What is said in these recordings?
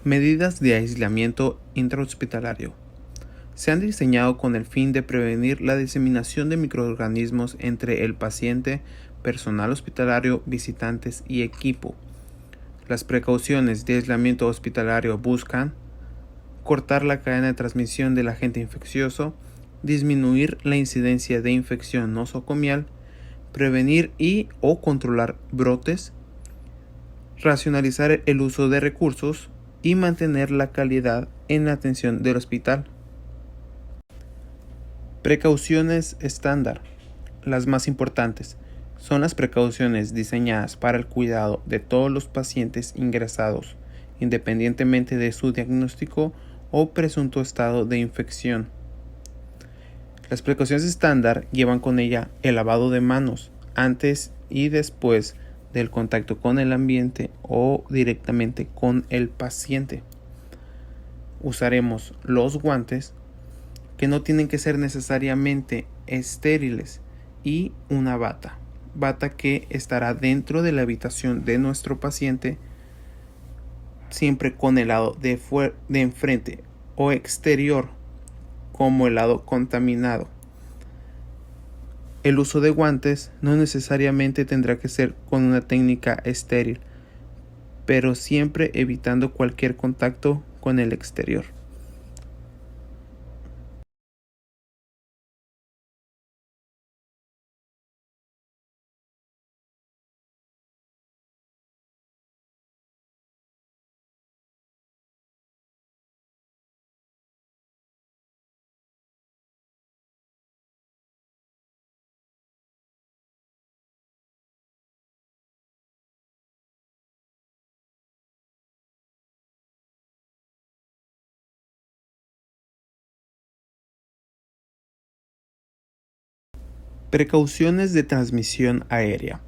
Medidas de aislamiento intrahospitalario. Se han diseñado con el fin de prevenir la diseminación de microorganismos entre el paciente, personal hospitalario, visitantes y equipo. Las precauciones de aislamiento hospitalario buscan cortar la cadena de transmisión del agente infeccioso, disminuir la incidencia de infección nosocomial, prevenir o controlar brotes, racionalizar el uso de recursos y mantener la calidad en la atención del hospital. Precauciones estándar. Las más importantes son las precauciones diseñadas para el cuidado de todos los pacientes ingresados, independientemente de su diagnóstico o presunto estado de infección. Las precauciones estándar llevan con ella el lavado de manos antes y después del contacto con el ambiente o directamente con el paciente. Usaremos los guantes, que no tienen que ser necesariamente estériles, y una bata que estará dentro de la habitación de nuestro paciente, siempre con el lado de enfrente o exterior como el lado contaminado. El uso de guantes no necesariamente tendrá que ser con una técnica estéril, pero siempre evitando cualquier contacto con el exterior. Precauciones de transmisión aérea.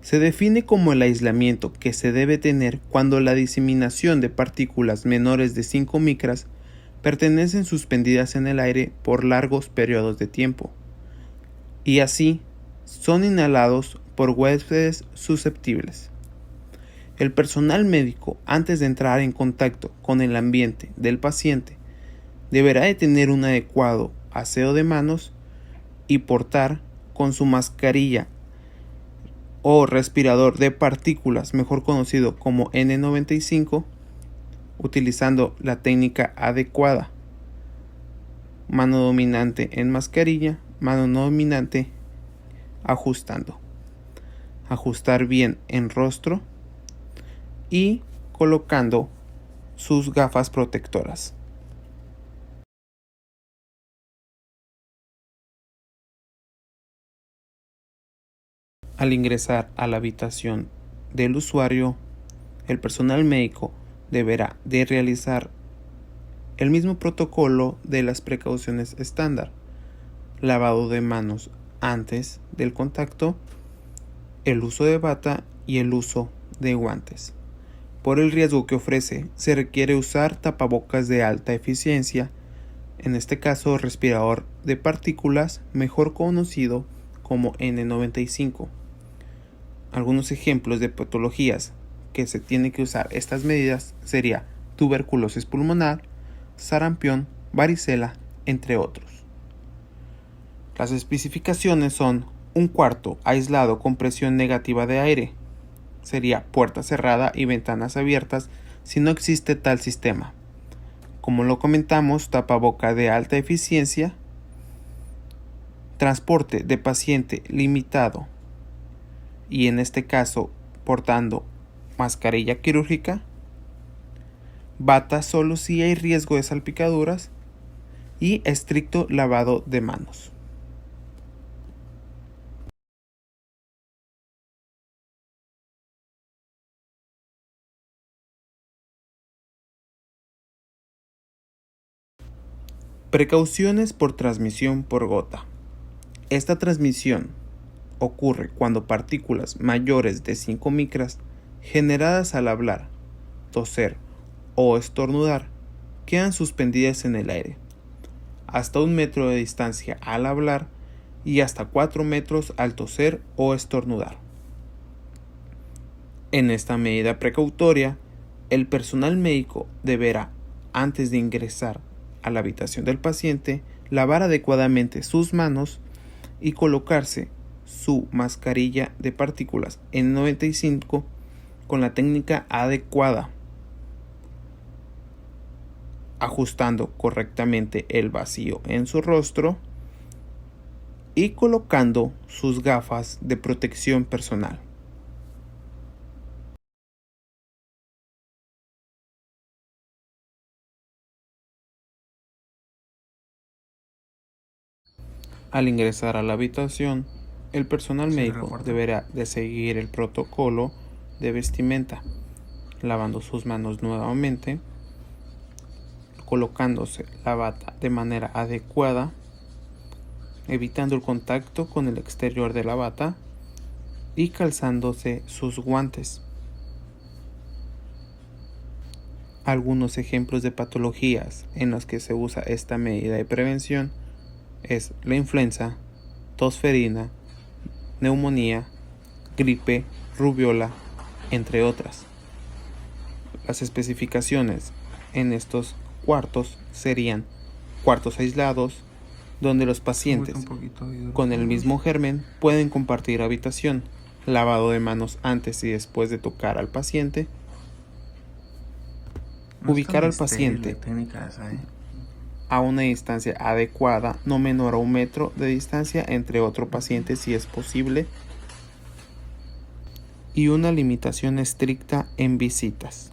Se define como el aislamiento que se debe tener cuando la diseminación de partículas menores de 5 micras permanecen suspendidas en el aire por largos periodos de tiempo, y así son inhalados por huéspedes susceptibles. El personal médico, antes de entrar en contacto con el ambiente del paciente, deberá de tener un adecuado aseo de manos y portar con su mascarilla o respirador de partículas, mejor conocido como N95, utilizando la técnica adecuada: mano dominante en mascarilla, mano no dominante ajustando. Ajustar bien en rostro y colocando sus gafas protectoras. Al ingresar a la habitación del usuario, el personal médico deberá de realizar el mismo protocolo de las precauciones estándar: lavado de manos antes del contacto, el uso de bata y el uso de guantes. Por el riesgo que ofrece, se requiere usar tapabocas de alta eficiencia, en este caso respirador de partículas, mejor conocido como N95. Algunos ejemplos de patologías que se tienen que usar estas medidas sería tuberculosis pulmonar, sarampión, varicela, entre otros. Las especificaciones son: un cuarto aislado con presión negativa de aire, sería puerta cerrada y ventanas abiertas si no existe tal sistema. Como lo comentamos, tapaboca de alta eficiencia, transporte de paciente limitado, y en este caso portando mascarilla quirúrgica, bata solo si hay riesgo de salpicaduras, y estricto lavado de manos. Precauciones por transmisión por gota. Esta transmisión ocurre cuando partículas mayores de 5 micras generadas al hablar, toser o estornudar quedan suspendidas en el aire, hasta 1 metro de distancia al hablar y hasta 4 metros al toser o estornudar. En esta medida precautoria El personal médico deberá, antes de ingresar a la habitación del paciente, lavar adecuadamente sus manos y colocarse su mascarilla de partículas N95 con la técnica adecuada, ajustando correctamente el vacío en su rostro y colocando sus gafas de protección personal. Al ingresar a la habitación, el personal médico deberá de seguir el protocolo de vestimenta, lavando sus manos nuevamente, colocándose la bata de manera adecuada, evitando el contacto con el exterior de la bata y calzándose sus guantes. Algunos ejemplos de patologías en los que se usa esta medida de prevención es la influenza, tosferina, neumonía, gripe, rubiola, entre otras. Las especificaciones en estos cuartos serían cuartos aislados, donde los pacientes con el mismo germen pueden compartir habitación, lavado de manos antes y después de tocar al paciente, ubicar al paciente a una distancia adecuada, no menor a 1 metro de distancia entre otro paciente si es posible, y una limitación estricta en visitas.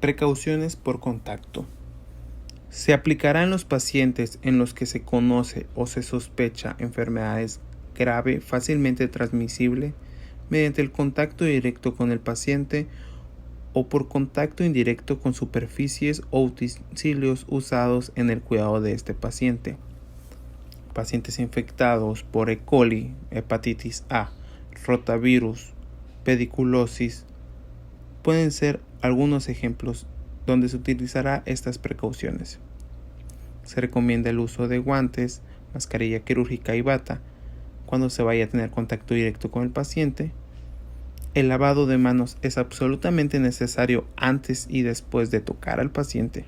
Precauciones por contacto. Se aplicará en los pacientes en los que se conoce o se sospecha enfermedades grave fácilmente transmisible mediante el contacto directo con el paciente o por contacto indirecto con superficies o utensilios usados en el cuidado de este paciente. Pacientes infectados por E. coli, hepatitis A, rotavirus, pediculosis, pueden ser algunos ejemplos donde se utilizará estas precauciones. Se recomienda el uso de guantes, mascarilla quirúrgica y bata cuando se vaya a tener contacto directo con el paciente. El lavado de manos es absolutamente necesario antes y después de tocar al paciente.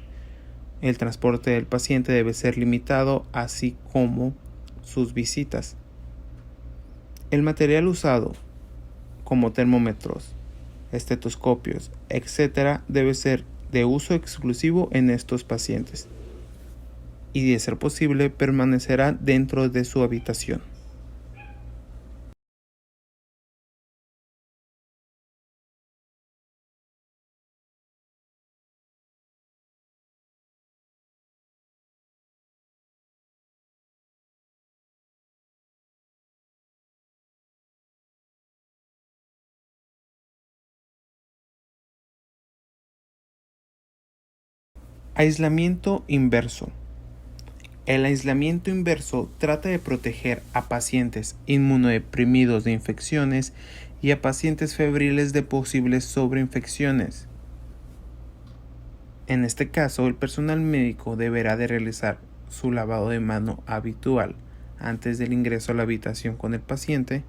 El transporte del paciente debe ser limitado, así como sus visitas. El material usado, como termómetros, estetoscopios, etc., debe ser de uso exclusivo en estos pacientes y, de ser posible, permanecerá dentro de su habitación. Aislamiento inverso. El aislamiento inverso trata de proteger a pacientes inmunodeprimidos de infecciones y a pacientes febriles de posibles sobreinfecciones. En este caso, el personal médico deberá de realizar su lavado de mano habitual antes del ingreso a la habitación con el paciente.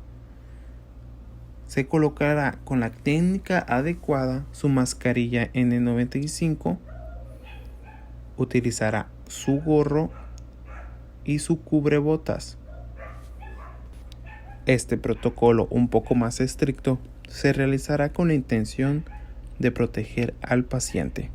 Se colocará con la técnica adecuada su mascarilla N95, utilizará su gorro y su cubrebotas. Este protocolo un poco más estricto se realizará con la intención de proteger al paciente.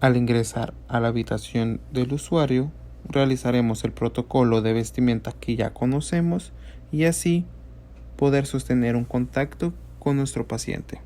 Al ingresar a la habitación del usuario, realizaremos el protocolo de vestimenta que ya conocemos y así poder sostener un contacto con nuestro paciente.